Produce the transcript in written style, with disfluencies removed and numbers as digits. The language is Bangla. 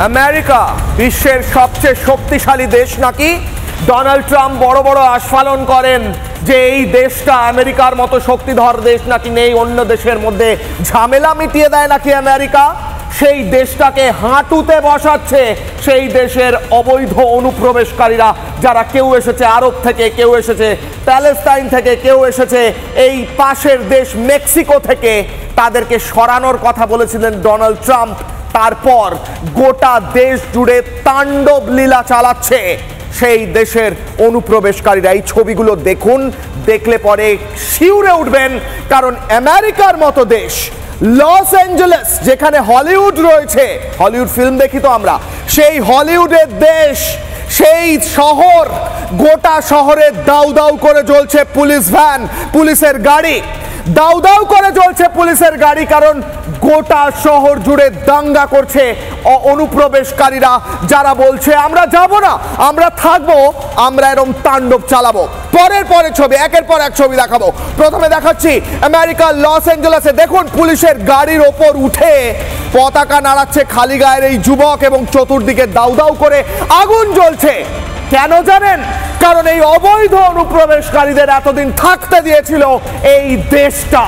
আমেরিকা বিশ্বের সবচেয়ে শক্তিশালী দেশ নাকি? ডোনাল্ড ট্রাম্প বড় বড় আস্ফালন করেন যে এই দেশটা আমেরিকার মতো শক্তিধর দেশ নাকি নেই, অন্য দেশের মধ্যে ঝামেলা মিটিয়ে দেয় নাকি আমেরিকা। সেই দেশটাকে হাঁটুতে বসাচ্ছে সেই দেশের অবৈধ অনুপ্রবেশকারীরা, যারা কেউ এসেছে আরব থেকে, কেউ এসেছে প্যালেস্তাইন থেকে, কেউ এসেছে এই পাশের দেশ মেক্সিকো থেকে। তাদেরকে সরানোর কথা বলেছিলেন ডোনাল্ড ট্রাম্প। তারপর গোটা দেশ জুড়ে তাণ্ডব লীলা চালাচ্ছে সেই দেশের অনুপ্রবেশকারীরা। এই ছবিগুলো দেখুন, দেখলে পরে শিউরে উঠবেন, কারণ আমেরিকার মতো দেশ, লস অ্যাঞ্জেলেস যেখানে হলিউড রয়েছে, হলিউড ফিল্ম দেখি তো আমরা, সেই হলিউডের দেশ, সেই শহর, গোটা শহরে দাউ দাউ করে জ্বলছে পুলিশ ভ্যান, পুলিশের গাড়ি, দাউ দাউ করে জ্বলছে পুলিশের গাড়ি, কারণ গোটা শহর জুড়ে দাঙ্গা করছে অনুপ্রবেশকারীরা, যারা বলছে আমরা যাব না, আমরা থাকবো, আমরা এরকম তাণ্ডব চালাবো। পরের ছবি, একের পর এক ছবি দেখাবো। প্রথমে দেখাচ্ছি আমেরিকার লস অ্যাঞ্জেলেসে। দেখুন পুলিশের গাড়ির ওপর উঠে পতাকা নাড়াচ্ছে খালি গায়ের এই যুবক, এবং চতুর্দিকে দাউ দাউ করে আগুন জ্বলছে। কেন জানেন? কারণ এই অবৈধ অনুপ্রবেশকারীদের এতদিন থাকতে দিয়েছিল এই দেশটা।